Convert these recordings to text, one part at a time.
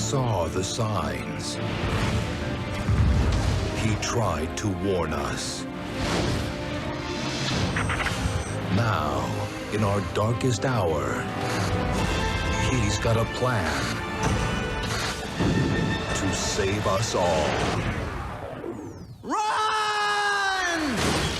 saw the signs. He tried to warn us. Now, in our darkest hour, he's got a plan to save us all.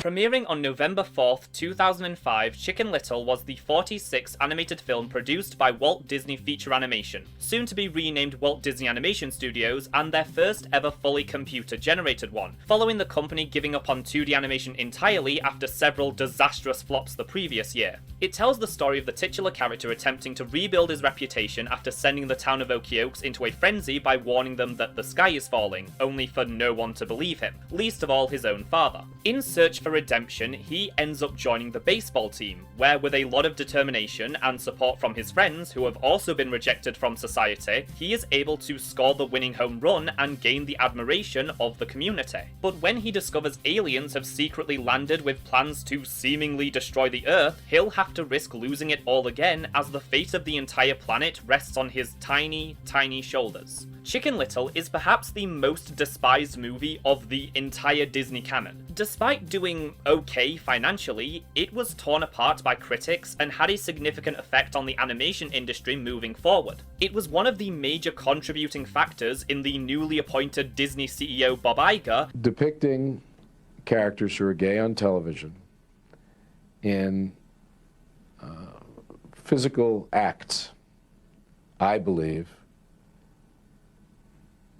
Premiering on November 4th, 2005, Chicken Little was the 46th animated film produced by Walt Disney Feature Animation, soon to be renamed Walt Disney Animation Studios, and their first ever fully computer-generated one, following the company giving up on 2D animation entirely after several disastrous flops the previous year. It tells the story of the titular character attempting to rebuild his reputation after sending the town of Okeokes into a frenzy by warning them that the sky is falling, only for no one to believe him, least of all his own father. In search for redemption, he ends up joining the baseball team, where with a lot of determination and support from his friends who have also been rejected from society, he is able to score the winning home run and gain the admiration of the community. But when he discovers aliens have secretly landed with plans to seemingly destroy the Earth, he'll have to risk losing it all again as the fate of the entire planet rests on his tiny, tiny shoulders. Chicken Little is perhaps the most despised movie of the entire Disney canon. Despite doing okay financially, it was torn apart by critics and had a significant effect on the animation industry moving forward. It was one of the major contributing factors in the newly appointed Disney CEO Bob Iger depicting characters who are gay on television in physical acts, I believe,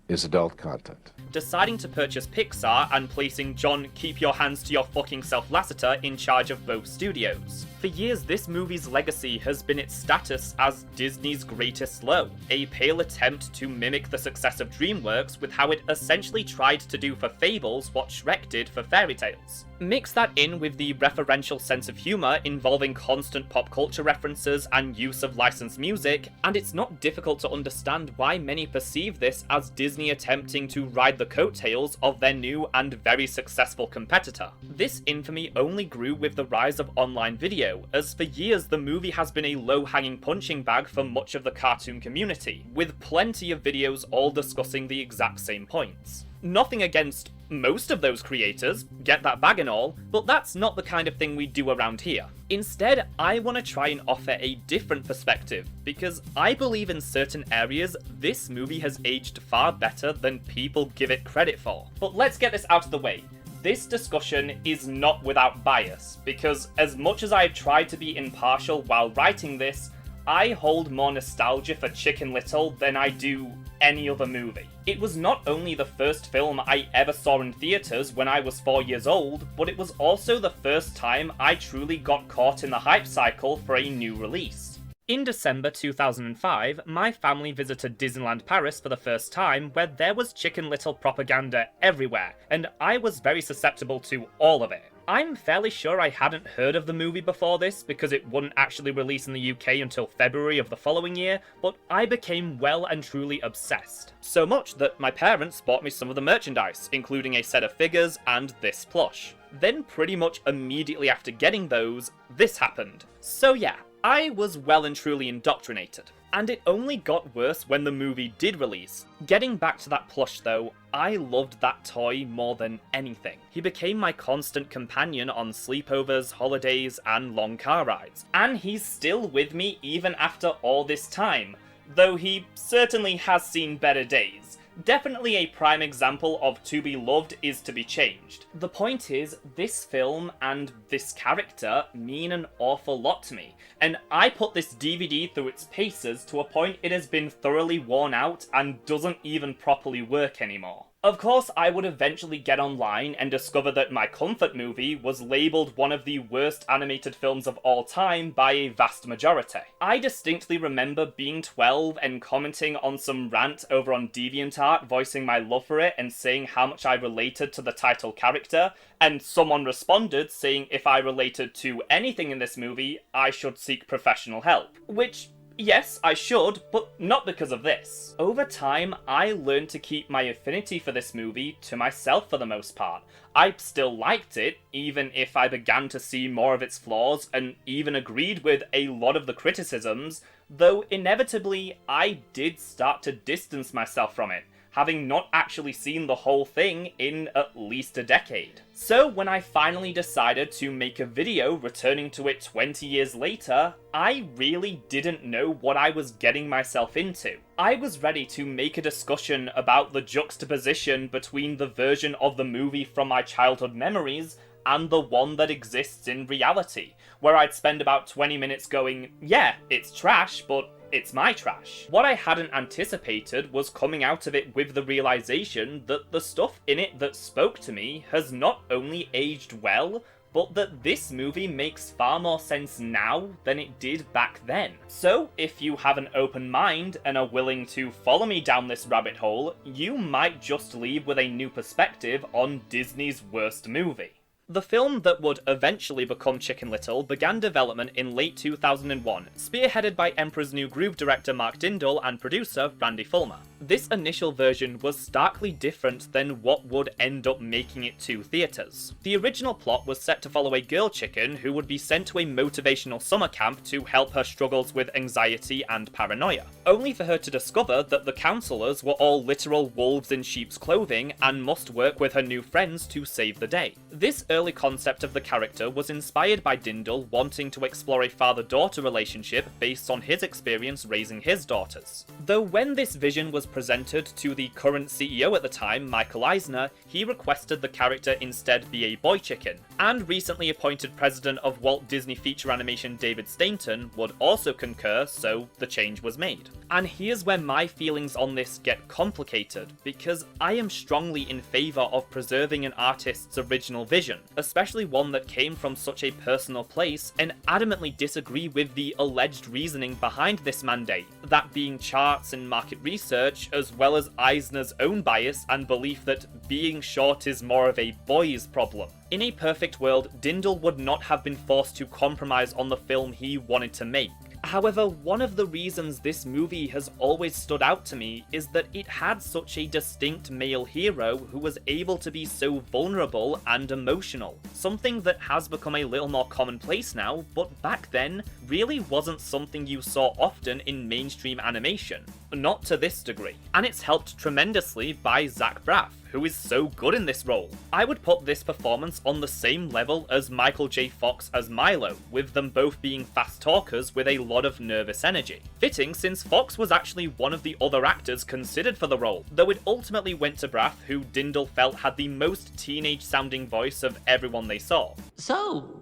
is adult content. Deciding to purchase Pixar and placing John Keep Your Hands to Your Fucking Self Lasseter in charge of both studios. For years, this movie's legacy has been its status as Disney's greatest low, a pale attempt to mimic the success of DreamWorks with how it essentially tried to do for Fables what Shrek did for fairy tales. Mix that in with the referential sense of humour involving constant pop culture references and use of licensed music, and it's not difficult to understand why many perceive this as Disney attempting to ride the coattails of their new and very successful competitor. This infamy only grew with the rise of online video, as for years the movie has been a low-hanging punching bag for much of the cartoon community, with plenty of videos all discussing the exact same points. Nothing against most of those creators, get that bag and all, but that's not the kind of thing we do around here. Instead, I want to try and offer a different perspective, because I believe in certain areas this movie has aged far better than people give it credit for. But let's get this out of the way. This discussion is not without bias, because as much as I've tried to be impartial while writing this, I hold more nostalgia for Chicken Little than I do any other movie. It was not only the first film I ever saw in theaters when I was 4 years old, but it was also the first time I truly got caught in the hype cycle for a new release. In December 2005, my family visited Disneyland Paris for the first time, where there was Chicken Little propaganda everywhere, and I was very susceptible to all of it. I'm fairly sure I hadn't heard of the movie before this because it wouldn't actually release in the UK until February of the following year, but I became well and truly obsessed. So much that my parents bought me some of the merchandise, including a set of figures and this plush. Then pretty much immediately after getting those, this happened. So yeah, I was well and truly indoctrinated. And it only got worse when the movie did release. Getting back to that plush though, I loved that toy more than anything. He became my constant companion on sleepovers, holidays, and long car rides. And he's still with me even after all this time, though he certainly has seen better days. Definitely a prime example of to be loved is to be changed. The point is, this film and this character mean an awful lot to me, and I put this DVD through its paces to a point it has been thoroughly worn out and doesn't even properly work anymore. Of course, I would eventually get online and discover that my comfort movie was labelled one of the worst animated films of all time by a vast majority. I distinctly remember being 12 and commenting on some rant over on DeviantArt, voicing my love for it and saying how much I related to the title character, and someone responded saying if I related to anything in this movie, I should seek professional help. Which, Yes, I should, but not because of this. Over time, I learned to keep my affinity for this movie to myself for the most part. I still liked it, even if I began to see more of its flaws and even agreed with a lot of the criticisms, though inevitably I did start to distance myself from it, having not actually seen the whole thing in at least a decade. So when I finally decided to make a video returning to it 20 years later, I really didn't know what I was getting myself into. I was ready to make a discussion about the juxtaposition between the version of the movie from my childhood memories and the one that exists in reality, where I'd spend about 20 minutes going, yeah, it's trash, but it's my trash. What I hadn't anticipated was coming out of it with the realization that the stuff in it that spoke to me has not only aged well, but that this movie makes far more sense now than it did back then. So, if you have an open mind and are willing to follow me down this rabbit hole, you might just leave with a new perspective on Disney's worst movie. The film that would eventually become Chicken Little began development in late 2001, spearheaded by Emperor's New Groove director Mark Dindal and producer Randy Fulmer. This initial version was starkly different than what would end up making it to theatres. The original plot was set to follow a girl chicken who would be sent to a motivational summer camp to help her struggles with anxiety and paranoia, only for her to discover that the counselors were all literal wolves in sheep's clothing and must work with her new friends to save the day. This early concept of the character was inspired by Dindal wanting to explore a father-daughter relationship based on his experience raising his daughters. Though when this vision was presented to the current CEO at the time, Michael Eisner, he requested the character instead be a boy chicken, and recently appointed president of Walt Disney Feature Animation David Stainton would also concur, so the change was made. And here's where my feelings on this get complicated, because I am strongly in favour of preserving an artist's original vision, especially one that came from such a personal place, and adamantly disagree with the alleged reasoning behind this mandate, that being charts and market research, as well as Eisner's own bias and belief that being short is more of a boys' problem. In a perfect world, Dindal would not have been forced to compromise on the film he wanted to make. However, one of the reasons this movie has always stood out to me is that it had such a distinct male hero who was able to be so vulnerable and emotional. Something that has become a little more commonplace now, but back then really wasn't something you saw often in mainstream animation. Not to this degree. And it's helped tremendously by Zach Braff, who is so good in this role. I would put this performance on the same level as Michael J. Fox as Milo, with them both being fast talkers with a lot of nervous energy. Fitting, since Fox was actually one of the other actors considered for the role, though it ultimately went to Braff, who Dindal felt had the most teenage-sounding voice of everyone they saw. So,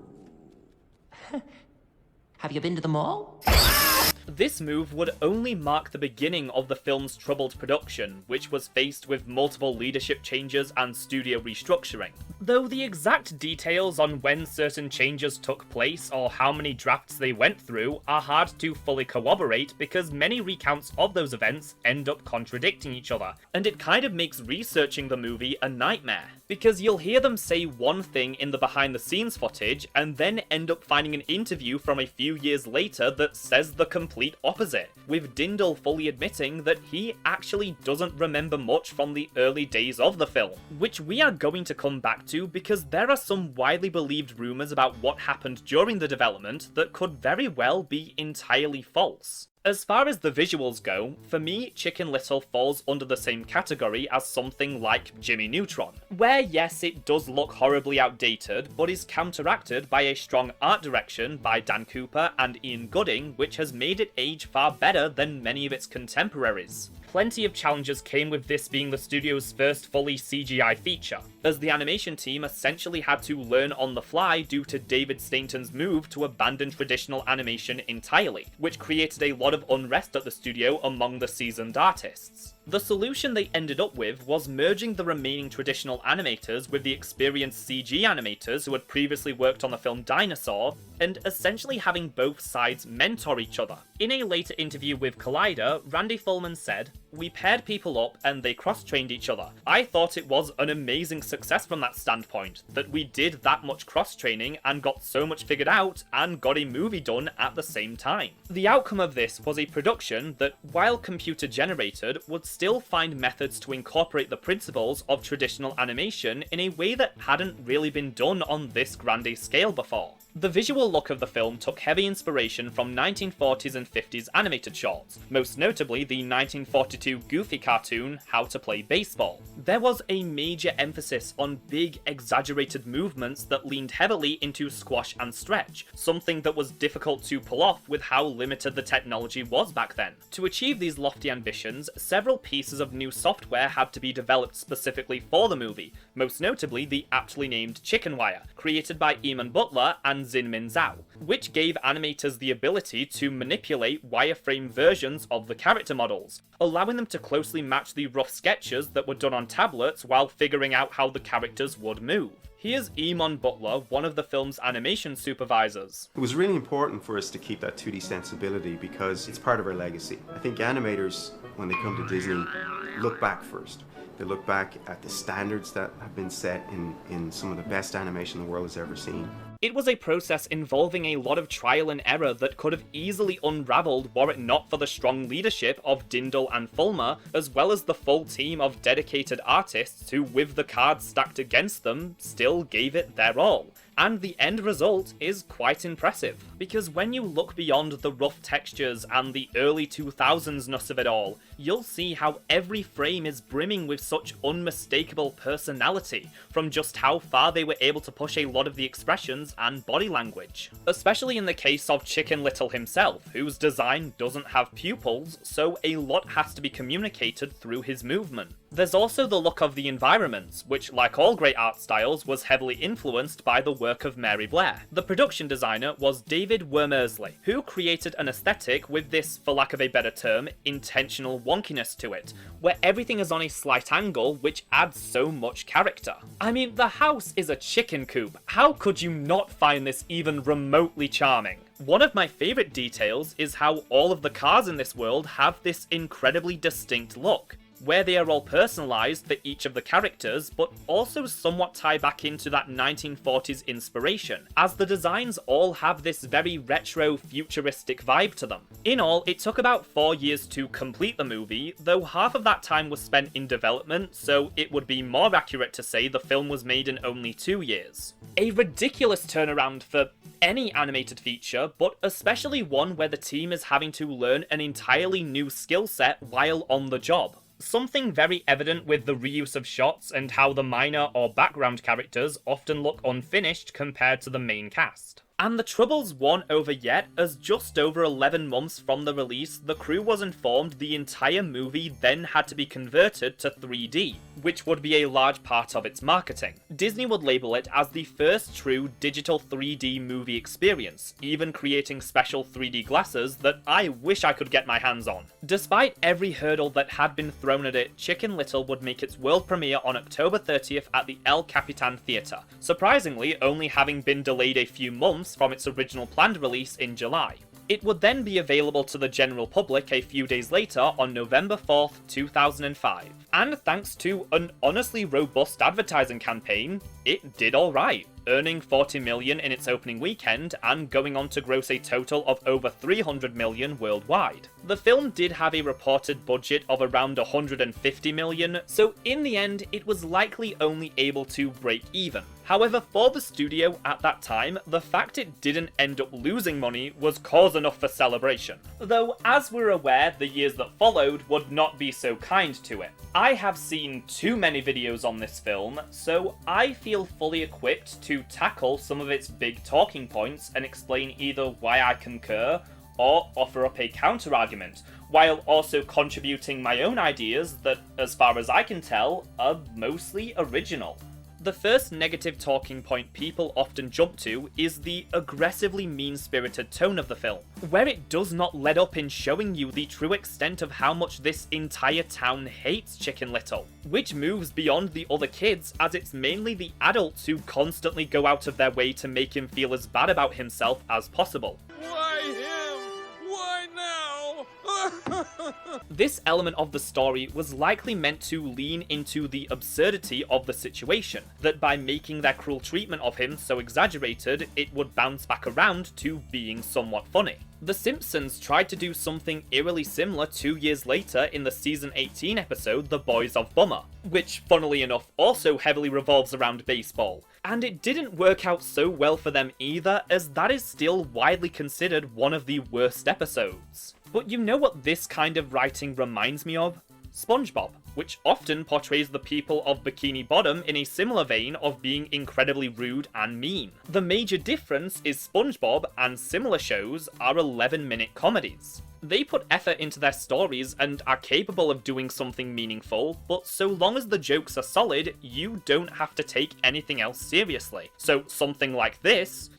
have you been to the mall? This move would only mark the beginning of the film's troubled production, which was faced with multiple leadership changes and studio restructuring. Though the exact details on when certain changes took place or how many drafts they went through are hard to fully corroborate because many recounts of those events end up contradicting each other, and it kind of makes researching the movie a nightmare. Because you'll hear them say one thing in the behind-the-scenes footage, and then end up finding an interview from a few years later that says the complete opposite, with Dindal fully admitting that he actually doesn't remember much from the early days of the film, which we are going to come back to because there are some widely believed rumours about what happened during the development that could very well be entirely false. As far as the visuals go, for me, Chicken Little falls under the same category as something like Jimmy Neutron, where yes, it does look horribly outdated, but is counteracted by a strong art direction by Dan Cooper and Ian Gooding, which has made it age far better than many of its contemporaries. Plenty of challenges came with this being the studio's first fully CGI feature, as the animation team essentially had to learn on the fly due to David Stainton's move to abandon traditional animation entirely, which created a lot of unrest at the studio among the seasoned artists. The solution they ended up with was merging the remaining traditional animators with the experienced CG animators who had previously worked on the film Dinosaur, and essentially having both sides mentor each other. In a later interview with Collider, Randy Fulman said, We paired people up and they cross-trained each other. I thought it was an amazing success from that standpoint, that we did that much cross-training and got so much figured out and got a movie done at the same time. The outcome of this was a production that, while computer-generated, would still find methods to incorporate the principles of traditional animation in a way that hadn't really been done on this grand a scale before. The visual look of the film took heavy inspiration from 1940s and 50s animated shorts, most notably the 1942 Goofy cartoon How to Play Baseball. There was a major emphasis on big, exaggerated movements that leaned heavily into squash and stretch, something that was difficult to pull off with how limited the technology was back then. To achieve these lofty ambitions, several pieces of new software had to be developed specifically for the movie, most notably the aptly named Chicken Wire, created by Eamon Butler and Zinmin Zhao, which gave animators the ability to manipulate wireframe versions of the character models, allowing them to closely match the rough sketches that were done on tablets while figuring out how the characters would move. Here's Eamon Butler, one of the film's animation supervisors. It was really important for us to keep that 2D sensibility because it's part of our legacy. I think animators, when they come to Disney, look back first. They look back at the standards that have been set in some of the best animation the world has ever seen. It was a process involving a lot of trial and error that could have easily unravelled were it not for the strong leadership of Dindal and Fulmer, as well as the full team of dedicated artists who, with the cards stacked against them, still gave it their all. And the end result is quite impressive, because when you look beyond the rough textures and the early 2000s-ness of it all, you'll see how every frame is brimming with such unmistakable personality, from just how far they were able to push a lot of the expressions and body language. Especially in the case of Chicken Little himself, whose design doesn't have pupils, so a lot has to be communicated through his movement. There's also the look of the environments, which, like all great art styles, was heavily influenced by the work of Mary Blair. The production designer was David Wormersley, who created an aesthetic with this, for lack of a better term, intentional wonkiness to it, where everything is on a slight angle, which adds so much character. I mean, the house is a chicken coop. How could you not find this even remotely charming? One of my favourite details is how all of the cars in this world have this incredibly distinct look, where they are all personalised for each of the characters, but also somewhat tie back into that 1940s inspiration, as the designs all have this very retro, futuristic vibe to them. In all, it took about 4 years to complete the movie, though half of that time was spent in development, so it would be more accurate to say the film was made in only 2 years. A ridiculous turnaround for any animated feature, but especially one where the team is having to learn an entirely new skill set while on the job. Something very evident with the reuse of shots and how the minor or background characters often look unfinished compared to the main cast. And the troubles weren't over yet, as just over 11 months from the release, the crew was informed the entire movie then had to be converted to 3D, which would be a large part of its marketing. Disney would label it as the first true digital 3D movie experience, even creating special 3D glasses that I wish I could get my hands on. Despite every hurdle that had been thrown at it, Chicken Little would make its world premiere on October 30th at the El Capitan Theatre, surprisingly only having been delayed a few months from its original planned release in July. It would then be available to the general public a few days later on November 4th, 2005. And thanks to an honestly robust advertising campaign, it did alright, earning $40 million in its opening weekend and going on to gross a total of over $300 million worldwide. The film did have a reported budget of around $150 million, so in the end it was likely only able to break even. However, for the studio at that time, the fact it didn't end up losing money was cause enough for celebration. Though, as we're aware, the years that followed would not be so kind to it. I have seen too many videos on this film, so I feel fully equipped to tackle some of its big talking points and explain either why I concur or offer up a counter-argument, while also contributing my own ideas that, as far as I can tell, are mostly original. The first negative talking point people often jump to is the aggressively mean-spirited tone of the film, where it does not let up in showing you the true extent of how much this entire town hates Chicken Little, which moves beyond the other kids as it's mainly the adults who constantly go out of their way to make him feel as bad about himself as possible. Why him? Why now? This element of the story was likely meant to lean into the absurdity of the situation, that by making their cruel treatment of him so exaggerated, it would bounce back around to being somewhat funny. The Simpsons tried to do something eerily similar 2 years later in the season 18 episode The Boys of Bummer, which, funnily enough, also heavily revolves around baseball. And it didn't work out so well for them either, as that is still widely considered one of the worst episodes. But you know what this kind of writing reminds me of? SpongeBob, which often portrays the people of Bikini Bottom in a similar vein of being incredibly rude and mean. The major difference is SpongeBob and similar shows are 11-minute comedies. They put effort into their stories and are capable of doing something meaningful, but so long as the jokes are solid, you don't have to take anything else seriously. So something like this,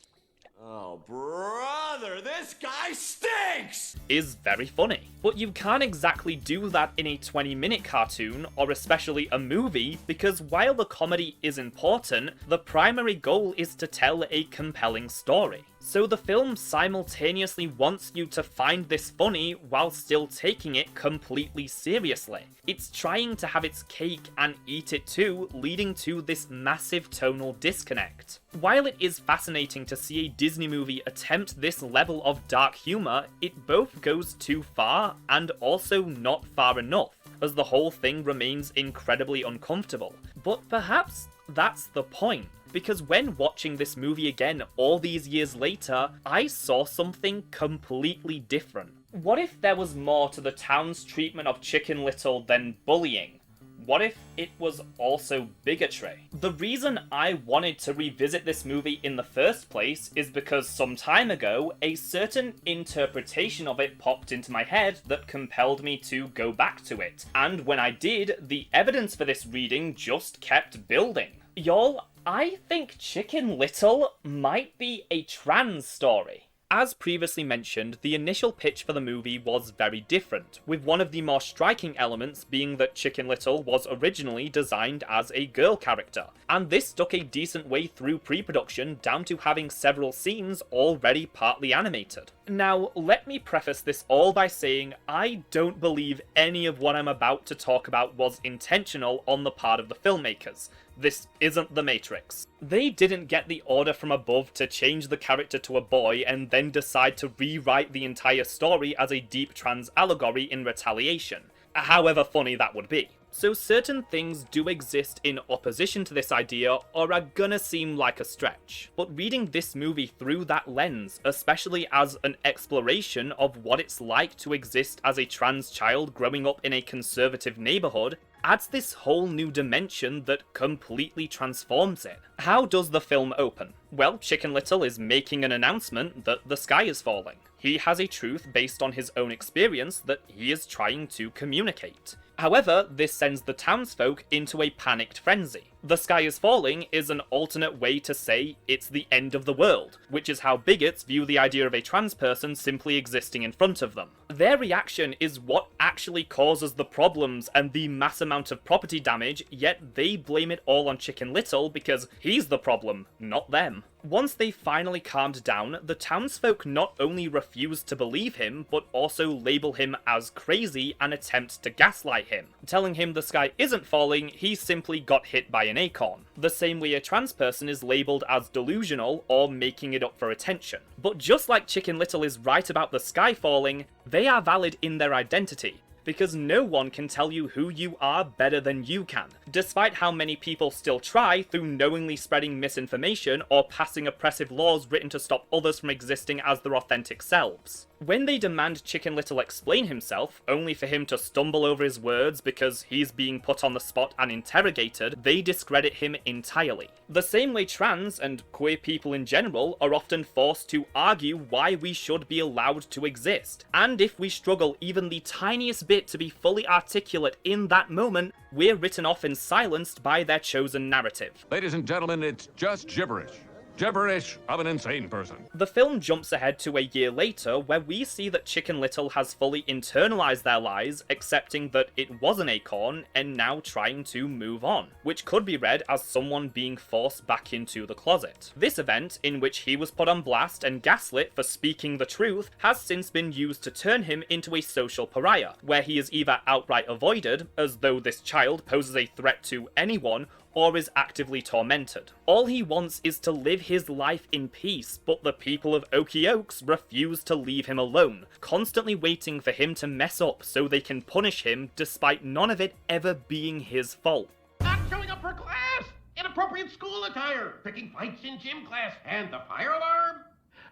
"Oh, brother, this guy stinks!" is very funny. But you can't exactly do that in a 20-minute cartoon, or especially a movie, because while the comedy is important, the primary goal is to tell a compelling story. So the film simultaneously wants you to find this funny while still taking it completely seriously. It's trying to have its cake and eat it too, leading to this massive tonal disconnect. While it is fascinating to see a Disney movie attempt this level of dark humour, it both goes too far and also not far enough, as the whole thing remains incredibly uncomfortable. But perhaps that's the point. Because when watching this movie again all these years later, I saw something completely different. What if there was more to the town's treatment of Chicken Little than bullying? What if it was also bigotry? The reason I wanted to revisit this movie in the first place is because some time ago, a certain interpretation of it popped into my head that compelled me to go back to it. And when I did, the evidence for this reading just kept building. Y'all, I think Chicken Little might be a trans story. As previously mentioned, the initial pitch for the movie was very different, with one of the more striking elements being that Chicken Little was originally designed as a girl character, and this stuck a decent way through pre-production down to having several scenes already partly animated. Now, let me preface this all by saying I don't believe any of what I'm about to talk about was intentional on the part of the filmmakers. This isn't The Matrix. They didn't get the order from above to change the character to a boy and then decide to rewrite the entire story as a deep trans allegory in retaliation, however funny that would be. So certain things do exist in opposition to this idea or are gonna seem like a stretch. But reading this movie through that lens, especially as an exploration of what it's like to exist as a trans child growing up in a conservative neighborhood, adds this whole new dimension that completely transforms it. How does the film open? Well, Chicken Little is making an announcement that the sky is falling. He has a truth based on his own experience that he is trying to communicate. However, this sends the townsfolk into a panicked frenzy. The sky is falling is an alternate way to say it's the end of the world, which is how bigots view the idea of a trans person simply existing in front of them. Their reaction is what actually causes the problems and the mass amount of property damage, yet they blame it all on Chicken Little because he's the problem, not them. Once they finally calmed down, the townsfolk not only refuse to believe him, but also label him as crazy and attempt to gaslight him, telling him the sky isn't falling, he simply got hit by an acorn. The same way a trans person is labelled as delusional or making it up for attention. But just like Chicken Little is right about the sky falling, they are valid in their identity, because no one can tell you who you are better than you can, despite how many people still try through knowingly spreading misinformation or passing oppressive laws written to stop others from existing as their authentic selves. When they demand Chicken Little explain himself, only for him to stumble over his words because he's being put on the spot and interrogated, they discredit him entirely. The same way trans and queer people in general are often forced to argue why we should be allowed to exist, and if we struggle even the tiniest bit to be fully articulate in that moment, we're written off and silenced by their chosen narrative. Ladies and gentlemen, it's just gibberish. Gibberish of an insane person. The film jumps ahead to a year later, where we see that Chicken Little has fully internalized their lies, accepting that it was an acorn, and now trying to move on, which could be read as someone being forced back into the closet. This event, in which he was put on blast and gaslit for speaking the truth, has since been used to turn him into a social pariah, where he is either outright avoided, as though this child poses a threat to anyone, or is actively tormented. All he wants is to live his life in peace, but the people of Okie Oaks refuse to leave him alone, constantly waiting for him to mess up so they can punish him despite none of it ever being his fault. Not showing up for class, inappropriate school attire, picking fights in gym class, and the fire alarm.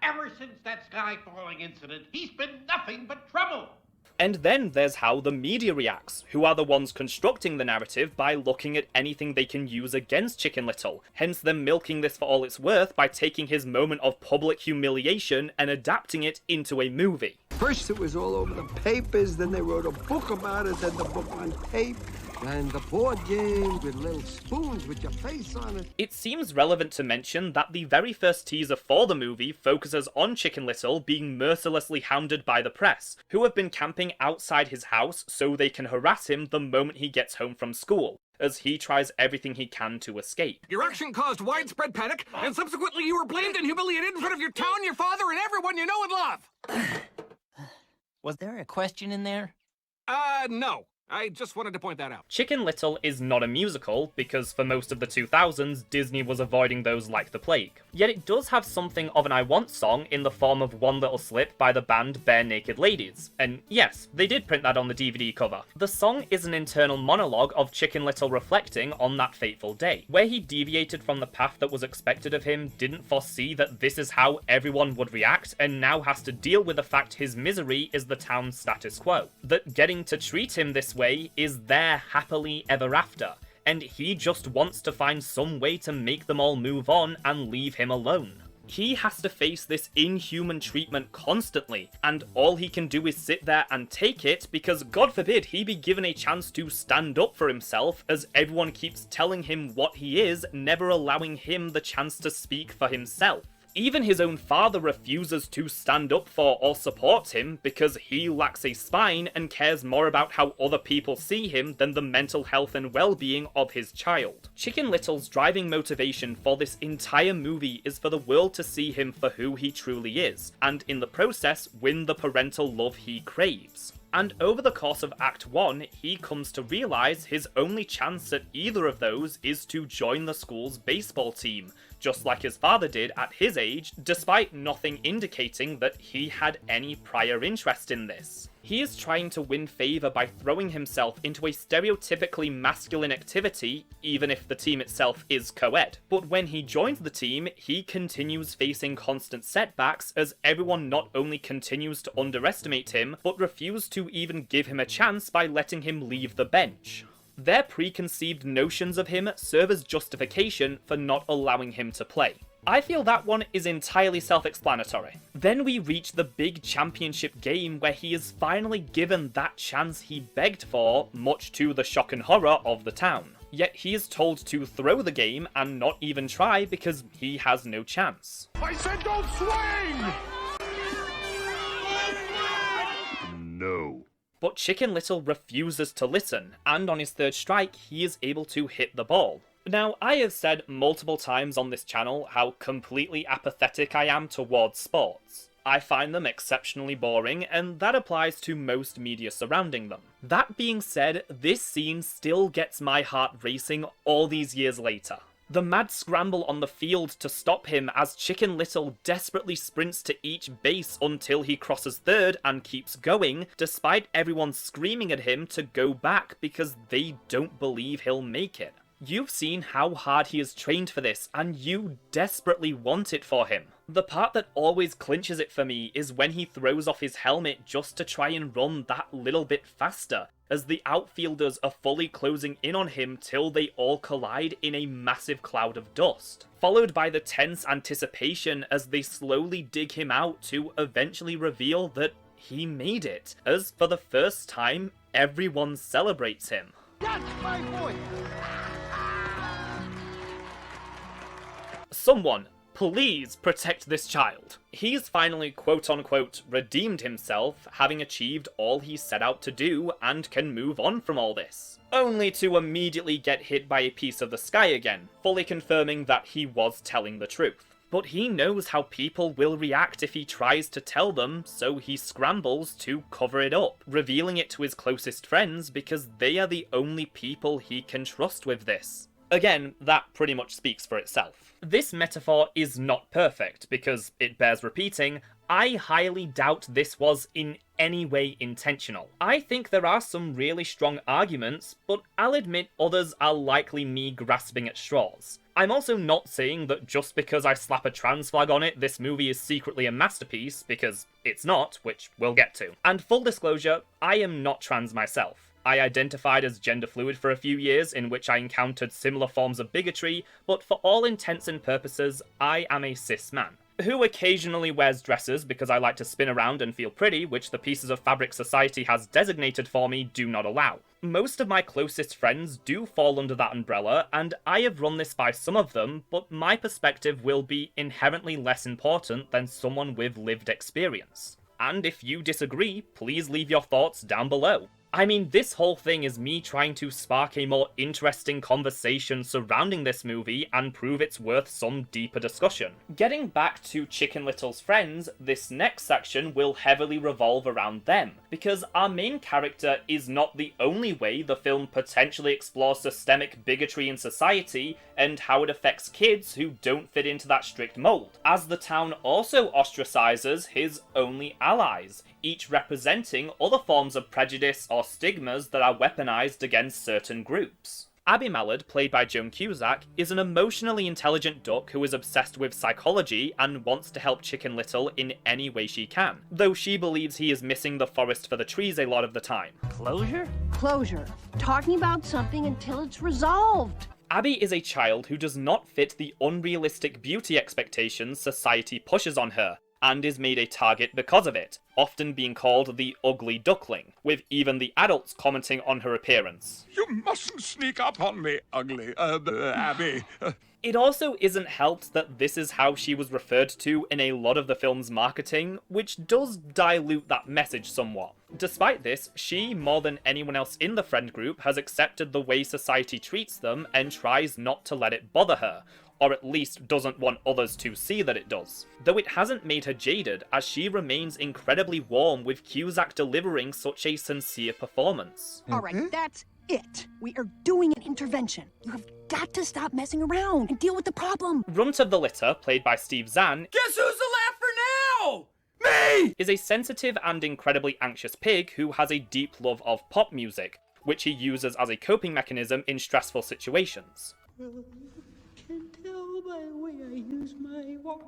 Ever since that sky falling incident, he's been nothing but trouble. And then there's how the media reacts, who are the ones constructing the narrative by looking at anything they can use against Chicken Little, hence them milking this for all it's worth by taking his moment of public humiliation and adapting it into a movie. First it was all over the papers, then they wrote a book about it, then the book on tape, and the board game with little spoons with your face on it. It seems relevant to mention that the very first teaser for the movie focuses on Chicken Little being mercilessly hounded by the press, who have been camping outside his house so they can harass him the moment he gets home from school, as he tries everything he can to escape. Your action caused widespread panic, and subsequently you were blamed and humiliated in front of your town, your father, and everyone you know and love. Was there a question in there? No. I just wanted to point that out. Chicken Little is not a musical, because for most of the 2000s, Disney was avoiding those like the plague. Yet it does have something of an I Want song in the form of One Little Slip by the band Bare Naked Ladies. And yes, they did print that on the DVD cover. The song is an internal monologue of Chicken Little reflecting on that fateful day, where he deviated from the path that was expected of him, didn't foresee that this is how everyone would react, and now has to deal with the fact his misery is the town's status quo. That getting to treat him this way is their happily ever after, and he just wants to find some way to make them all move on and leave him alone. He has to face this inhuman treatment constantly, and all he can do is sit there and take it because God forbid he be given a chance to stand up for himself, as everyone keeps telling him what he is, never allowing him the chance to speak for himself. Even his own father refuses to stand up for or support him because he lacks a spine and cares more about how other people see him than the mental health and well-being of his child. Chicken Little's driving motivation for this entire movie is for the world to see him for who he truly is, and in the process win the parental love he craves. And over the course of Act 1, he comes to realise his only chance at either of those is to join the school's baseball team, just like his father did at his age, despite nothing indicating that he had any prior interest in this. He is trying to win favour by throwing himself into a stereotypically masculine activity, even if the team itself is co-ed. But when he joins the team, he continues facing constant setbacks as everyone not only continues to underestimate him, but refuse to even give him a chance by letting him leave the bench. Their preconceived notions of him serve as justification for not allowing him to play. I feel that one is entirely self-explanatory. Then we reach the big championship game where he is finally given that chance he begged for, much to the shock and horror of the town. Yet he is told to throw the game and not even try because he has no chance. I said don't swing! No. But Chicken Little refuses to listen, and on his third strike, he is able to hit the ball. Now, I have said multiple times on this channel how completely apathetic I am towards sports. I find them exceptionally boring, and that applies to most media surrounding them. That being said, this scene still gets my heart racing all these years later. The mad scramble on the field to stop him as Chicken Little desperately sprints to each base until he crosses third and keeps going, despite everyone screaming at him to go back because they don't believe he'll make it. You've seen how hard he has trained for this, and you desperately want it for him. The part that always clinches it for me is when he throws off his helmet just to try and run that little bit faster, as the outfielders are fully closing in on him till they all collide in a massive cloud of dust, followed by the tense anticipation as they slowly dig him out to eventually reveal that he made it, as for the first time, everyone celebrates him. That's my boy! Someone, Please protect this child. He's finally quote-unquote redeemed himself, having achieved all he set out to do, and can move on from all this. Only to immediately get hit by a piece of the sky again, fully confirming that he was telling the truth. But he knows how people will react if he tries to tell them, so he scrambles to cover it up, revealing it to his closest friends because they are the only people he can trust with this. Again, that pretty much speaks for itself. This metaphor is not perfect, because it bears repeating, I highly doubt this was in any way intentional. I think there are some really strong arguments, but I'll admit others are likely me grasping at straws. I'm also not saying that just because I slap a trans flag on it, this movie is secretly a masterpiece, because it's not, which we'll get to. And full disclosure, I am not trans myself. I identified as gender fluid for a few years, in which I encountered similar forms of bigotry, but for all intents and purposes, I am a cis man, who occasionally wears dresses because I like to spin around and feel pretty, which the pieces of fabric society has designated for me do not allow. Most of my closest friends do fall under that umbrella, and I have run this by some of them, but my perspective will be inherently less important than someone with lived experience. And if you disagree, please leave your thoughts down below. I mean, this whole thing is me trying to spark a more interesting conversation surrounding this movie and prove it's worth some deeper discussion. Getting back to Chicken Little's friends, this next section will heavily revolve around them, because our main character is not the only way the film potentially explores systemic bigotry in society and how it affects kids who don't fit into that strict mold, as the town also ostracizes his only allies, each representing other forms of prejudice or stigmas that are weaponized against certain groups. Abby Mallard, played by Joan Cusack, is an emotionally intelligent duck who is obsessed with psychology and wants to help Chicken Little in any way she can, though she believes he is missing the forest for the trees a lot of the time. Closure? Closure. Talking about something until it's resolved. Abby is a child who does not fit the unrealistic beauty expectations society pushes on her, and is made a target because of it, often being called the ugly duckling, with even the adults commenting on her appearance. You mustn't sneak up on me, ugly, Abby. It also isn't helped that this is how she was referred to in a lot of the film's marketing, which does dilute that message somewhat. Despite this, she, more than anyone else in the friend group, has accepted the way society treats them and tries not to let it bother her, or at least doesn't want others to see that it does. Though it hasn't made her jaded, as she remains incredibly warm with Cusack delivering such a sincere performance. Alright, that's it. We are doing an intervention. You have got to stop messing around and deal with the problem. Runt of the litter, played by Steve Zahn, Guess who's the laugher now? Me! is a sensitive and incredibly anxious pig who has a deep love of pop music, which he uses as a coping mechanism in stressful situations. Can tell by the way I use my walk.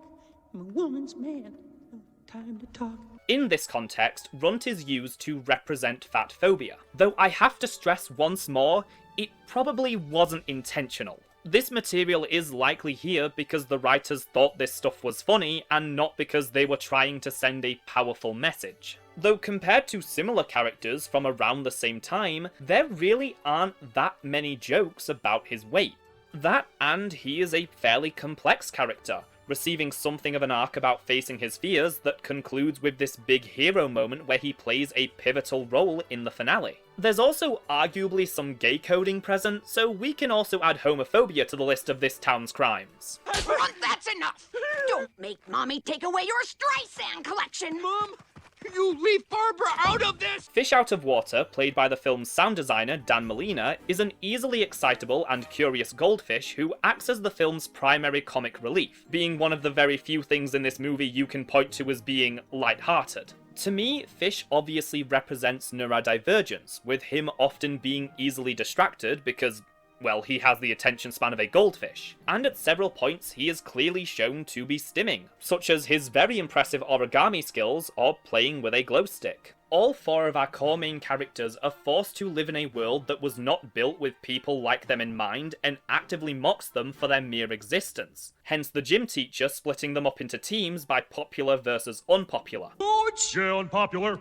I'm a woman's man. No time to talk. In this context, Runt is used to represent fat phobia, though I have to stress once more, it probably wasn't intentional. This material is likely here because the writers thought this stuff was funny and not because they were trying to send a powerful message. Though compared to similar characters from around the same time, there really aren't that many jokes about his weight. That, and he is a fairly complex character, receiving something of an arc about facing his fears that concludes with this big hero moment where he plays a pivotal role in the finale. There's also arguably some gay coding present, so we can also add homophobia to the list of this town's crimes. Runt, that's enough! Don't make Mommy take away your Streisand collection! Mom, you leave Barbara out of this! Fish Out of Water, played by the film's sound designer Dan Molina, is an easily excitable and curious goldfish who acts as the film's primary comic relief, being one of the very few things in this movie you can point to as being lighthearted. To me, Fish obviously represents neurodivergence, with him often being easily distracted because, well, he has the attention span of a goldfish, and at several points he is clearly shown to be stimming, such as his very impressive origami skills or playing with a glow stick. All 4 of our core main characters are forced to live in a world that was not built with people like them in mind and actively mocks them for their mere existence. Hence the gym teacher splitting them up into teams by popular versus unpopular. Coach! Yeah, unpopular.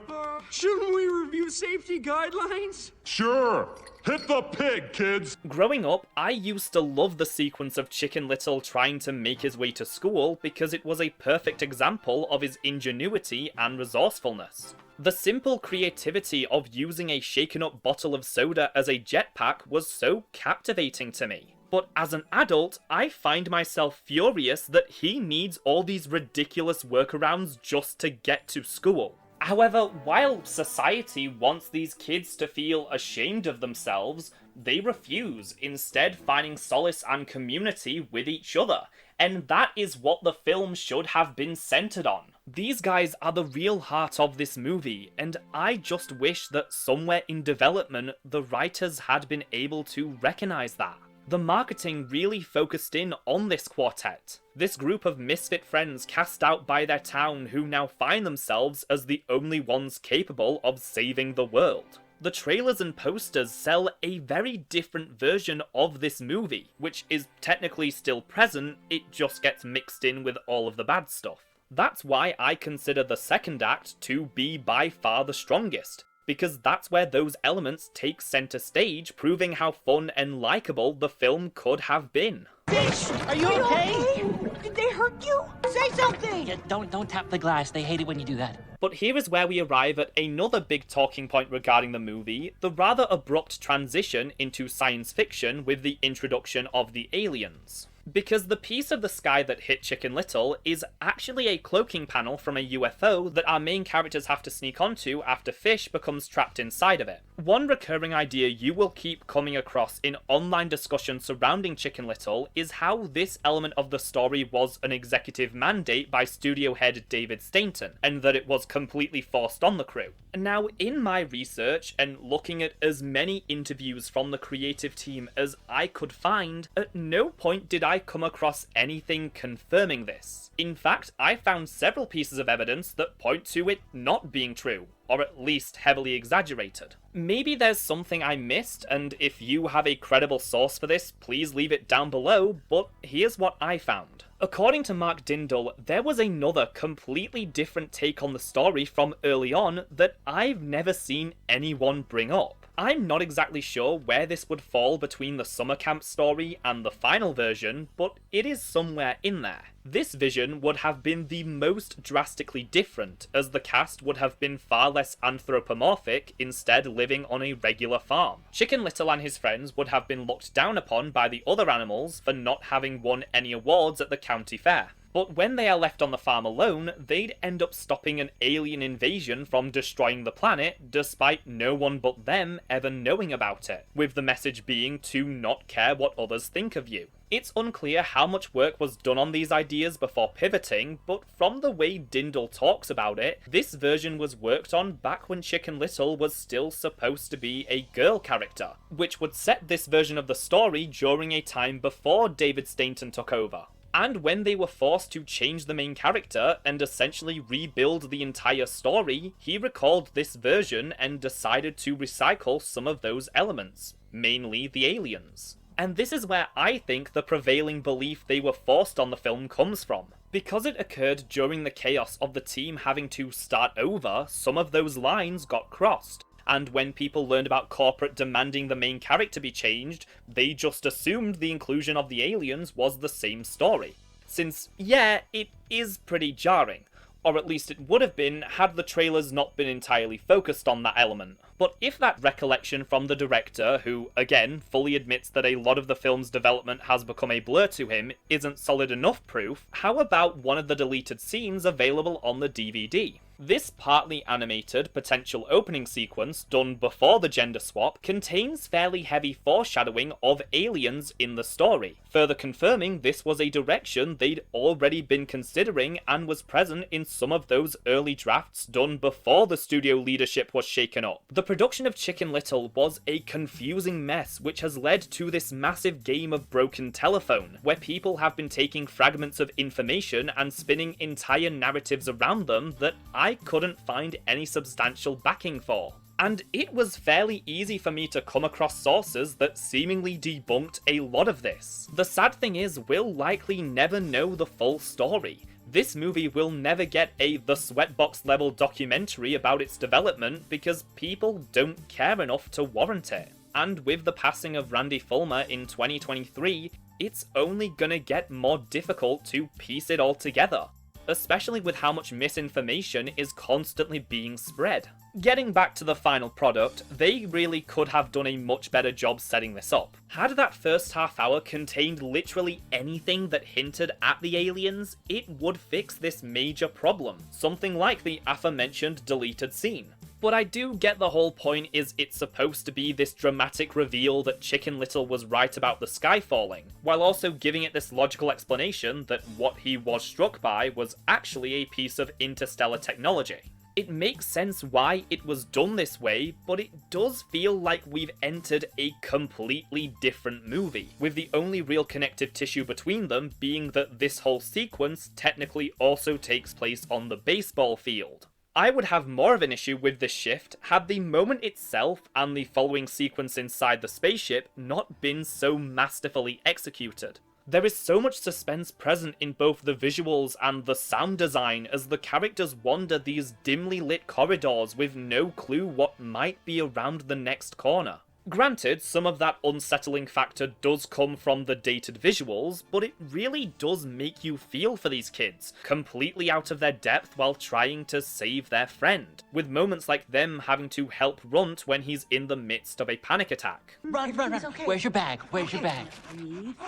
Shouldn't we review safety guidelines? Sure. Hit the pig, kids. Growing up, I used to love the sequence of Chicken Little trying to make his way to school because it was a perfect example of his ingenuity and resourcefulness. The simple creativity of using a shaken up bottle of soda as a jetpack was so captivating to me. But as an adult, I find myself furious that he needs all these ridiculous workarounds just to get to school. However, while society wants these kids to feel ashamed of themselves, they refuse, instead finding solace and community with each other. And that is what the film should have been centered on. These guys are the real heart of this movie, and I just wish that somewhere in development, the writers had been able to recognize that. The marketing really focused in on this quartet, this group of misfit friends cast out by their town who now find themselves as the only ones capable of saving the world. The trailers and posters sell a very different version of this movie, which is technically still present, it just gets mixed in with all of the bad stuff. That's why I consider the second act to be by far the strongest, because that's where those elements take center stage, proving how fun and likable the film could have been. Fish, are you okay? Did they hurt you? Say something! Yeah, don't tap the glass. They hate it when you do that. But here is where we arrive at another big talking point regarding the movie, the rather abrupt transition into science fiction with the introduction of the aliens. Because the piece of the sky that hit Chicken Little is actually a cloaking panel from a UFO that our main characters have to sneak onto after Fish becomes trapped inside of it. One recurring idea you will keep coming across in online discussions surrounding Chicken Little is how this element of the story was an executive mandate by studio head David Stainton, and that it was completely forced on the crew. Now, in my research and looking at as many interviews from the creative team as I could find, at no point did I come across anything confirming this. In fact, I found several pieces of evidence that point to it not being true, or at least heavily exaggerated. Maybe there's something I missed, and if you have a credible source for this, please leave it down below, but here's what I found. According to Mark Dindal, there was another completely different take on the story from early on that I've never seen anyone bring up. I'm not exactly sure where this would fall between the summer camp story and the final version, but it is somewhere in there. This vision would have been the most drastically different, as the cast would have been far less anthropomorphic, instead living on a regular farm. Chicken Little and his friends would have been looked down upon by the other animals for not having won any awards at the county fair. But when they are left on the farm alone, they'd end up stopping an alien invasion from destroying the planet, despite no one but them ever knowing about it, with the message being to not care what others think of you. It's unclear how much work was done on these ideas before pivoting, but from the way Dindal talks about it, this version was worked on back when Chicken Little was still supposed to be a girl character, which would set this version of the story during a time before David Stainton took over. And when they were forced to change the main character and essentially rebuild the entire story, he recalled this version and decided to recycle some of those elements, mainly the aliens. And this is where I think the prevailing belief they were forced on the film comes from. Because it occurred during the chaos of the team having to start over, some of those lines got crossed. And when people learned about corporate demanding the main character be changed, they just assumed the inclusion of the aliens was the same story. Since, yeah, it is pretty jarring. Or at least it would have been had the trailers not been entirely focused on that element. But if that recollection from the director, who, again, fully admits that a lot of the film's development has become a blur to him, isn't solid enough proof, how about one of the deleted scenes available on the DVD? This partly animated potential opening sequence, done before the gender swap, contains fairly heavy foreshadowing of aliens in the story, further confirming this was a direction they'd already been considering and was present in some of those early drafts done before the studio leadership was shaken up. The production of Chicken Little was a confusing mess which has led to this massive game of broken telephone, where people have been taking fragments of information and spinning entire narratives around them that I I couldn't find any substantial backing for. And it was fairly easy for me to come across sources that seemingly debunked a lot of this. The sad thing is, we'll likely never know the full story. This movie will never get a The Sweatbox level documentary about its development because people don't care enough to warrant it. And with the passing of Randy Fulmer in 2023, it's only gonna get more difficult to piece it all together, especially with how much misinformation is constantly being spread. Getting back to the final product, they really could have done a much better job setting this up. Had that first half hour contained literally anything that hinted at the aliens, it would fix this major problem, something like the aforementioned deleted scene. But I do get the whole point is it's supposed to be this dramatic reveal that Chicken Little was right about the sky falling, while also giving it this logical explanation that what he was struck by was actually a piece of interstellar technology. It makes sense why it was done this way, but it does feel like we've entered a completely different movie, with the only real connective tissue between them being that this whole sequence technically also takes place on the baseball field. I would have more of an issue with this shift had the moment itself and the following sequence inside the spaceship not been so masterfully executed. There is so much suspense present in both the visuals and the sound design as the characters wander these dimly lit corridors with no clue what might be around the next corner. Granted, some of that unsettling factor does come from the dated visuals, but it really does make you feel for these kids, completely out of their depth while trying to save their friend, with moments like them having to help Runt when he's in the midst of a panic attack. Run. Okay. Where's your bag? Where's your bag?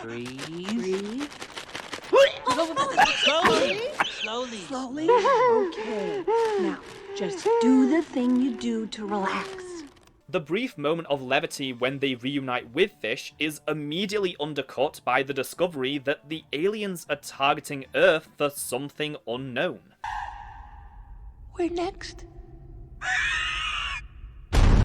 Breathe. Slowly. Okay. Now, just do the thing you do to relax. The brief moment of levity when they reunite with Fish is immediately undercut by the discovery that the aliens are targeting Earth for something unknown. We're next.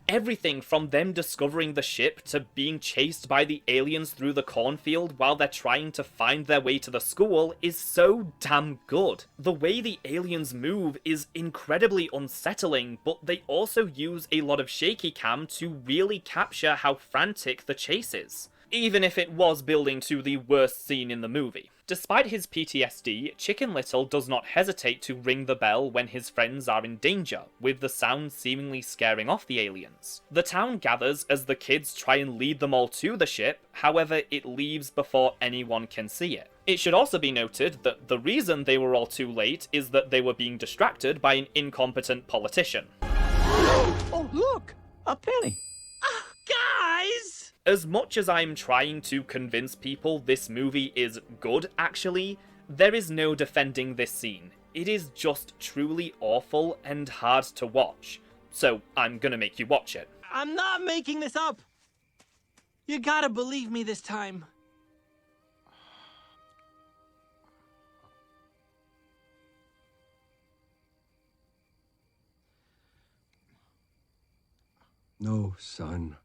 Everything from them discovering the ship to being chased by the aliens through the cornfield while they're trying to find their way to the school is so damn good. The way the aliens move is incredibly unsettling, but they also use a lot of shaky cam to really capture how frantic the chase is, even if it was building to the worst scene in the movie. Despite his PTSD, Chicken Little does not hesitate to ring the bell when his friends are in danger, with the sound seemingly scaring off the aliens. The town gathers as the kids try and lead them all to the ship, however it leaves before anyone can see it. It should also be noted that the reason they were all too late is that they were being distracted by an incompetent politician. Oh, look! A penny! Guys! As much as I'm trying to convince people this movie is good, actually, there is no defending this scene. It is just truly awful and hard to watch. So I'm gonna make you watch it. I'm not making this up! You gotta believe me this time. No, son.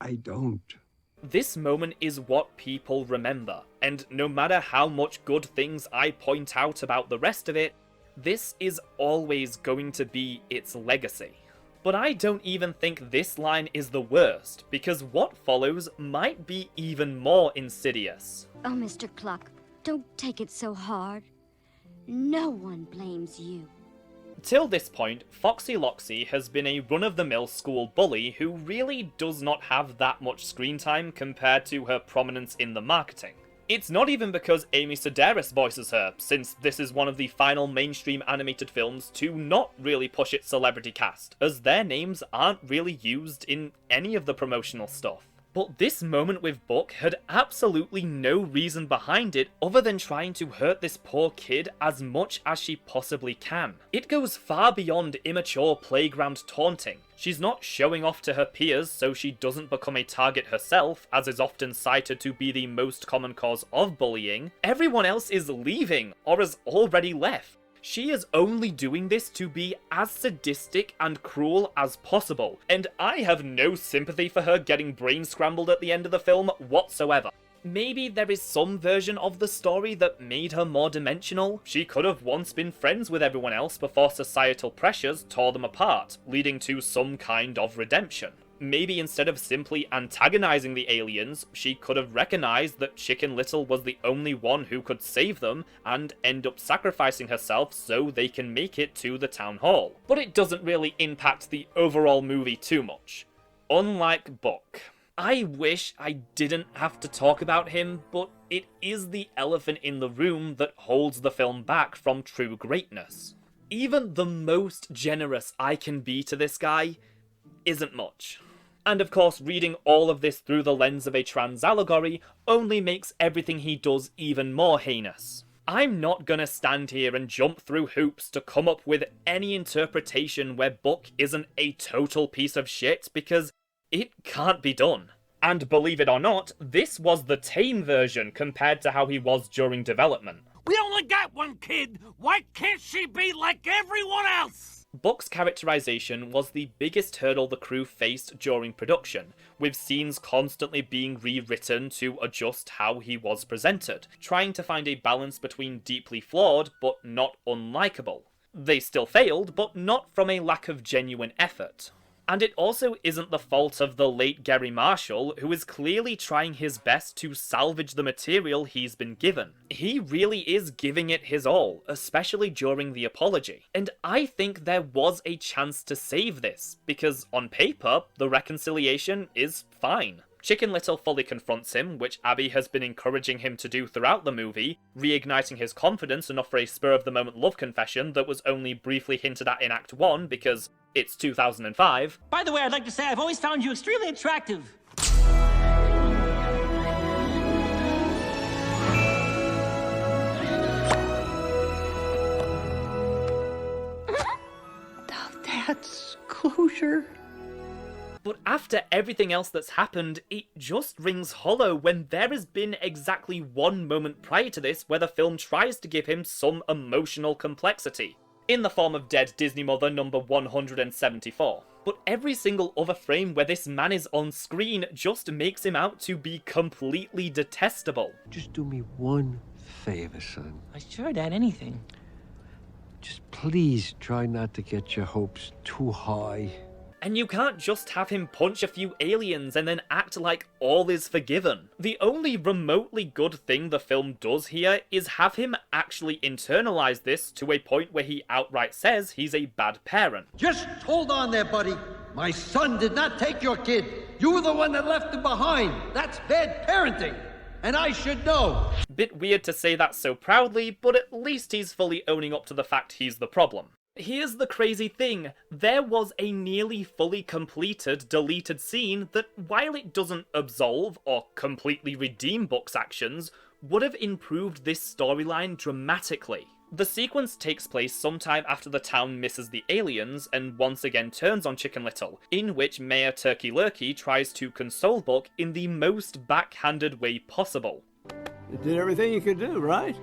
I don't. This moment is what people remember, and no matter how much good things I point out about the rest of it, this is always going to be its legacy. But I don't even think this line is the worst, because what follows might be even more insidious. Oh, Mr. Cluck, don't take it so hard. No one blames you. Till this point, Foxy Loxy has been a run-of-the-mill school bully who really does not have that much screen time compared to her prominence in the marketing. It's not even because Amy Sedaris voices her, since this is one of the final mainstream animated films to not really push its celebrity cast, as their names aren't really used in any of the promotional stuff. But this moment with Buck had absolutely no reason behind it other than trying to hurt this poor kid as much as she possibly can. It goes far beyond immature playground taunting. She's not showing off to her peers so she doesn't become a target herself, as is often cited to be the most common cause of bullying. Everyone else is leaving, or has already left. She is only doing this to be as sadistic and cruel as possible, and I have no sympathy for her getting brain scrambled at the end of the film whatsoever. Maybe there is some version of the story that made her more dimensional. She could have once been friends with everyone else before societal pressures tore them apart, leading to some kind of redemption. Maybe instead of simply antagonizing the aliens, she could have recognized that Chicken Little was the only one who could save them and end up sacrificing herself so they can make it to the town hall. But it doesn't really impact the overall movie too much. Unlike Buck. I wish I didn't have to talk about him, but it is the elephant in the room that holds the film back from true greatness. Even the most generous I can be to this guy isn't much. And of course, reading all of this through the lens of a trans allegory only makes everything he does even more heinous. I'm not gonna stand here and jump through hoops to come up with any interpretation where Buck isn't a total piece of shit, because it can't be done. And believe it or not, this was the tame version compared to how he was during development. We only got one kid. Why can't she be like everyone else? Buck's characterization was the biggest hurdle the crew faced during production, with scenes constantly being rewritten to adjust how he was presented, trying to find a balance between deeply flawed but not unlikable. They still failed, but not from a lack of genuine effort. And it also isn't the fault of the late Gary Marshall, who is clearly trying his best to salvage the material he's been given. He really is giving it his all, especially during the apology. And I think there was a chance to save this, because on paper, the reconciliation is fine. Chicken Little fully confronts him, which Abby has been encouraging him to do throughout the movie, reigniting his confidence enough for a spur-of-the-moment love confession that was only briefly hinted at in Act 1 because it's 2005. By the way, I'd like to say I've always found you extremely attractive. Now that's closure. But after everything else that's happened, it just rings hollow when there has been exactly one moment prior to this where the film tries to give him some emotional complexity, in the form of Dead Disney Mother number 174. But every single other frame where this man is on screen just makes him out to be completely detestable. Just do me one favor, son. Sure, Dad, anything. Just please try not to get your hopes too high. And you can't just have him punch a few aliens and then act like all is forgiven. The only remotely good thing the film does here is have him actually internalize this to a point where he outright says he's a bad parent. Just hold on there, buddy. My son did not take your kid. You were the one that left him behind. That's bad parenting. And I should know. Bit weird to say that so proudly, but at least he's fully owning up to the fact he's the problem. Here's the crazy thing, there was a nearly fully completed deleted scene that, while it doesn't absolve or completely redeem Buck's actions, would have improved this storyline dramatically. The sequence takes place sometime after the town misses the aliens and once again turns on Chicken Little, in which Mayor Turkey Lurkey tries to console Buck in the most backhanded way possible. You did everything you could do, right?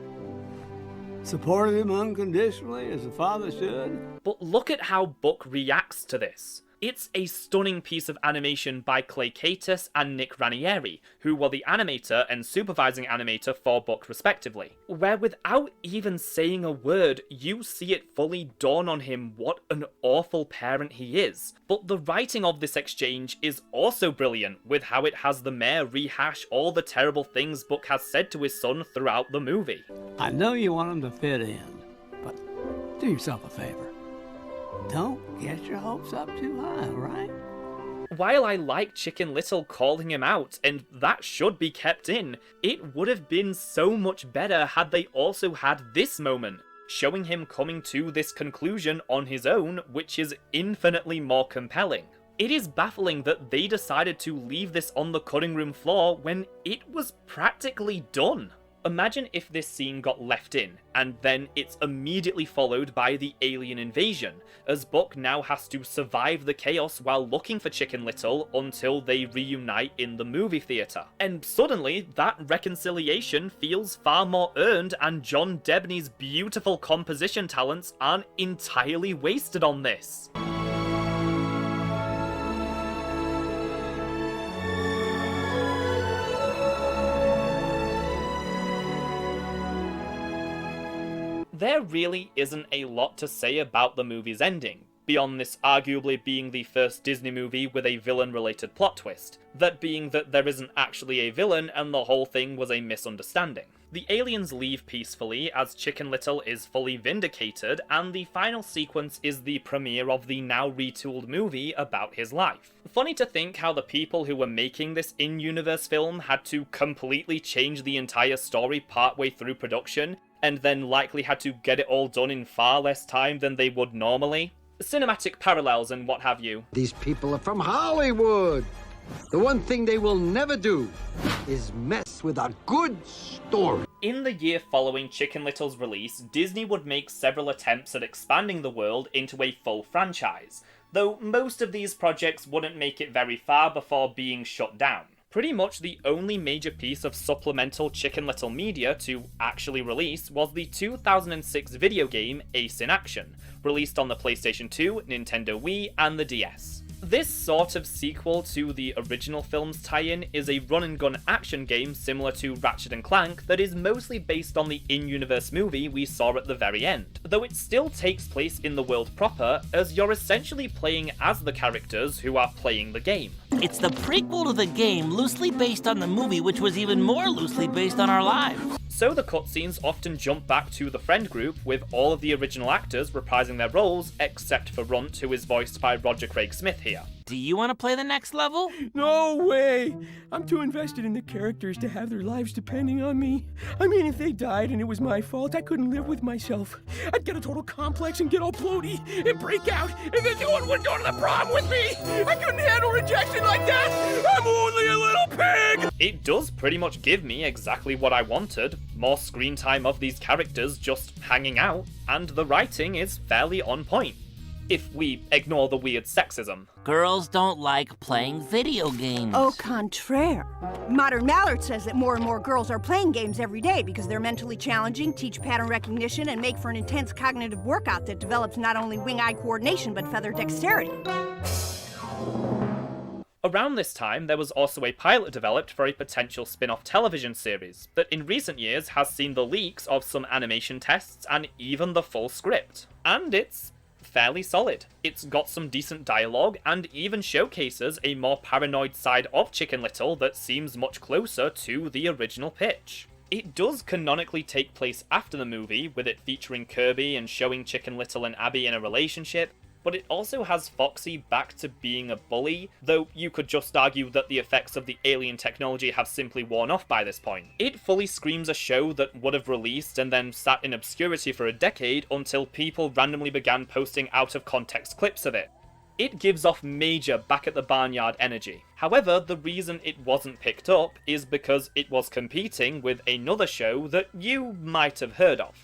Supported him unconditionally, as a father should. But look at how Buck reacts to this. It's a stunning piece of animation by Clay Catus and Nick Ranieri, who were the animator and supervising animator for Buck respectively, where without even saying a word, you see it fully dawn on him what an awful parent he is. But the writing of this exchange is also brilliant, with how it has the mayor rehash all the terrible things Buck has said to his son throughout the movie. I know you want him to fit in, but do yourself a favor. Don't get your hopes up too high, right? While I like Chicken Little calling him out, and that should be kept in, it would have been so much better had they also had this moment, showing him coming to this conclusion on his own, which is infinitely more compelling. It is baffling that they decided to leave this on the cutting room floor when it was practically done. Imagine if this scene got left in, and then it's immediately followed by the alien invasion, as Buck now has to survive the chaos while looking for Chicken Little until they reunite in the movie theatre. And suddenly, that reconciliation feels far more earned, and John Debney's beautiful composition talents aren't entirely wasted on this. There really isn't a lot to say about the movie's ending, beyond this arguably being the first Disney movie with a villain-related plot twist, that being that there isn't actually a villain and the whole thing was a misunderstanding. The aliens leave peacefully as Chicken Little is fully vindicated, and the final sequence is the premiere of the now retooled movie about his life. Funny to think how the people who were making this in-universe film had to completely change the entire story partway through production, and then likely had to get it all done in far less time than they would normally. Cinematic parallels and what have you. These people are from Hollywood. The one thing they will never do is mess with a good story. In the year following Chicken Little's release, Disney would make several attempts at expanding the world into a full franchise, though most of these projects wouldn't make it very far before being shut down. Pretty much the only major piece of supplemental Chicken Little media to actually release was the 2006 video game Ace in Action, released on the PlayStation 2, Nintendo Wii, and the DS. This sort of sequel to the original film's tie-in is a run-and-gun action game similar to Ratchet & Clank that is mostly based on the in-universe movie we saw at the very end, though it still takes place in the world proper, as you're essentially playing as the characters who are playing the game. It's the prequel to the game, loosely based on the movie, which was even more loosely based on our lives. So the cutscenes often jump back to the friend group with all of the original actors reprising their roles, except for Runt, who is voiced by Roger Craig Smith here. Do you want to play the next level? No way! I'm too invested in the characters to have their lives depending on me. I mean, if they died and it was my fault, I couldn't live with myself. I'd get a total complex and get all bloaty and break out, and then no one would go to the prom with me! I couldn't handle rejection like that! I'm only a little pig! It does pretty much give me exactly what I wanted. More screen time of these characters just hanging out, and the writing is fairly on point. If we ignore the weird sexism. Girls don't like playing video games. Au contraire. Modern Mallard says that more and more girls are playing games every day because they're mentally challenging, teach pattern recognition, and make for an intense cognitive workout that develops not only wing-eye coordination but feather dexterity. Around this time, there was also a pilot developed for a potential spin-off television series that in recent years has seen the leaks of some animation tests and even the full script. And it's fairly solid. It's got some decent dialogue and even showcases a more paranoid side of Chicken Little that seems much closer to the original pitch. It does canonically take place after the movie, with it featuring Kirby and showing Chicken Little and Abby in a relationship, but it also has Foxy back to being a bully, though you could just argue that the effects of the alien technology have simply worn off by this point. It fully screams a show that would have released and then sat in obscurity for a decade until people randomly began posting out-of-context clips of it. It gives off major back-at-the-barnyard energy. However, the reason it wasn't picked up is because it was competing with another show that you might have heard of.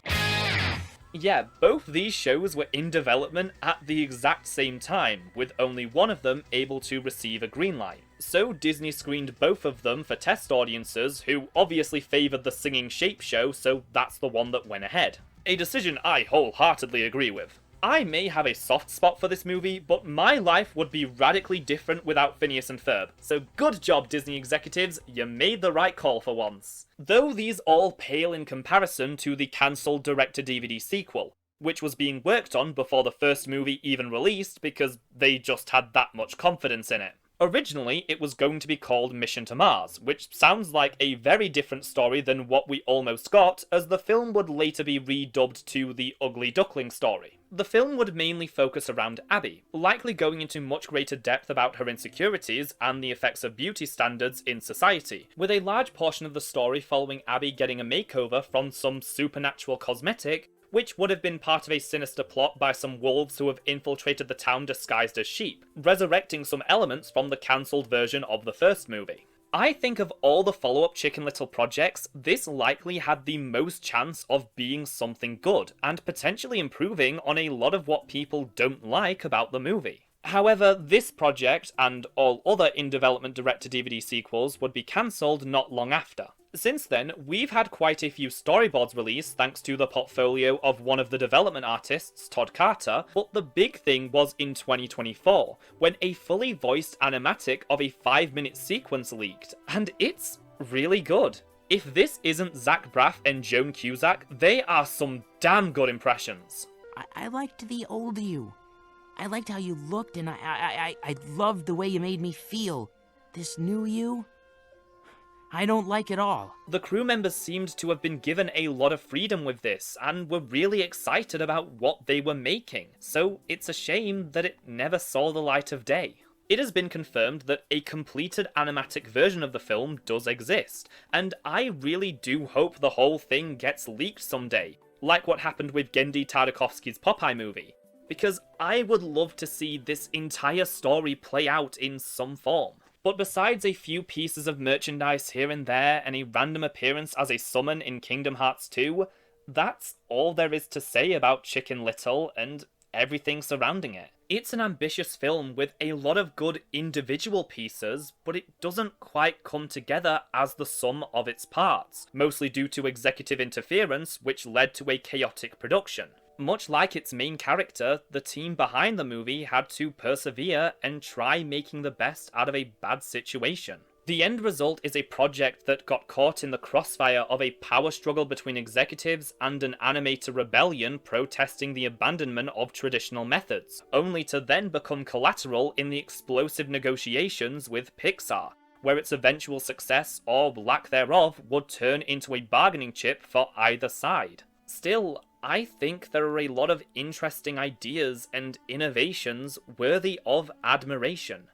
Yeah, both these shows were in development at the exact same time, with only one of them able to receive a green light. So Disney screened both of them for test audiences, who obviously favoured the singing shape show, so that's the one that went ahead. A decision I wholeheartedly agree with. I may have a soft spot for this movie, but my life would be radically different without Phineas and Ferb. So good job, Disney executives, you made the right call for once. Though these all pale in comparison to the cancelled direct-to-DVD sequel, which was being worked on before the first movie even released because they just had that much confidence in it. Originally, it was going to be called Mission to Mars, which sounds like a very different story than what we almost got, as the film would later be redubbed to The Ugly Duckling Story. The film would mainly focus around Abby, likely going into much greater depth about her insecurities and the effects of beauty standards in society, with a large portion of the story following Abby getting a makeover from some supernatural cosmetic, which would have been part of a sinister plot by some wolves who have infiltrated the town disguised as sheep, resurrecting some elements from the cancelled version of the first movie. I think of all the follow-up Chicken Little projects, this likely had the most chance of being something good, and potentially improving on a lot of what people don't like about the movie. However, this project, and all other in-development direct-to-DVD sequels, would be cancelled not long after. Since then, we've had quite a few storyboards released thanks to the portfolio of one of the development artists, Todd Carter, but the big thing was in 2024, when a fully voiced animatic of a 5-minute sequence leaked, and it's really good. If this isn't Zach Braff and Joan Cusack, they are some damn good impressions. I liked the old you. I liked how you looked, and I loved the way you made me feel. This new you, I don't like it all. The crew members seemed to have been given a lot of freedom with this, and were really excited about what they were making, so it's a shame that it never saw the light of day. It has been confirmed that a completed animatic version of the film does exist, and I really do hope the whole thing gets leaked someday, like what happened with Genndy Tartakovsky's Popeye movie, because I would love to see this entire story play out in some form. But besides a few pieces of merchandise here and there and a random appearance as a summon in Kingdom Hearts 2, that's all there is to say about Chicken Little and everything surrounding it. It's an ambitious film with a lot of good individual pieces, but it doesn't quite come together as the sum of its parts, mostly due to executive interference, which led to a chaotic production. Much like its main character, the team behind the movie had to persevere and try making the best out of a bad situation. The end result is a project that got caught in the crossfire of a power struggle between executives and an animator rebellion protesting the abandonment of traditional methods, only to then become collateral in the explosive negotiations with Pixar, where its eventual success or lack thereof would turn into a bargaining chip for either side. Still, I think there are a lot of interesting ideas and innovations worthy of admiration.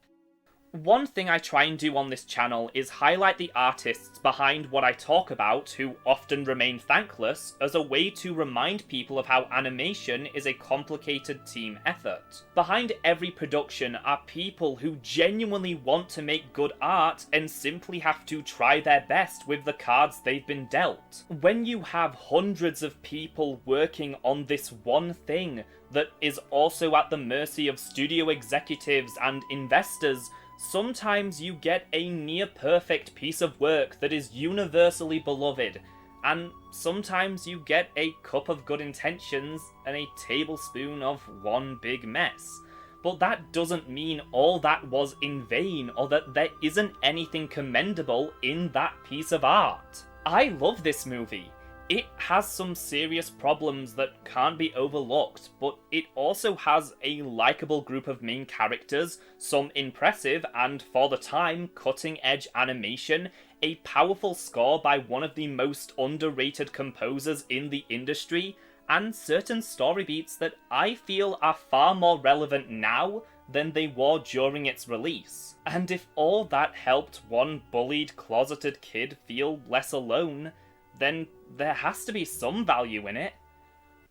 One thing I try and do on this channel is highlight the artists behind what I talk about who often remain thankless as a way to remind people of how animation is a complicated team effort. Behind every production are people who genuinely want to make good art and simply have to try their best with the cards they've been dealt. When you have hundreds of people working on this one thing that is also at the mercy of studio executives and investors, sometimes you get a near-perfect piece of work that is universally beloved, and sometimes you get a cup of good intentions and a tablespoon of one big mess. But that doesn't mean all that was in vain, or that there isn't anything commendable in that piece of art. I love this movie. It has some serious problems that can't be overlooked, but it also has a likeable group of main characters, some impressive and, for the time, cutting-edge animation, a powerful score by one of the most underrated composers in the industry, and certain story beats that I feel are far more relevant now than they were during its release. And if all that helped one bullied, closeted kid feel less alone, then there has to be some value in it.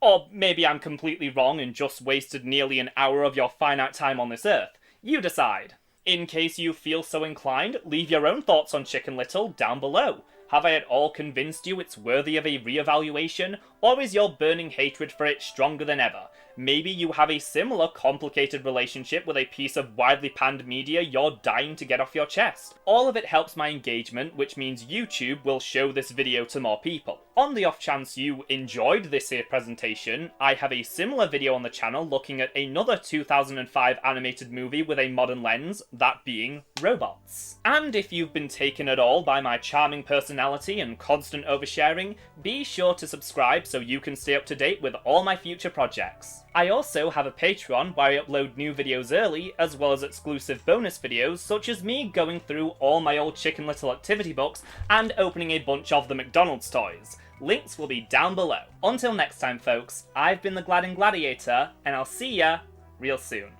Or maybe I'm completely wrong and just wasted nearly an hour of your finite time on this earth. You decide. In case you feel so inclined, leave your own thoughts on Chicken Little down below. Have I at all convinced you it's worthy of a re-evaluation, or is your burning hatred for it stronger than ever? Maybe you have a similar complicated relationship with a piece of widely panned media you're dying to get off your chest. All of it helps my engagement, which means YouTube will show this video to more people. On the off chance you enjoyed this here presentation, I have a similar video on the channel looking at another 2005 animated movie with a modern lens, that being Robots. And if you've been taken at all by my charming personality and constant oversharing, be sure to subscribe so you can stay up to date with all my future projects. I also have a Patreon where I upload new videos early, as well as exclusive bonus videos such as me going through all my old Chicken Little activity books and opening a bunch of the McDonald's toys. Links will be down below. Until next time folks, I've been the Gladding Gladiator, and I'll see ya real soon.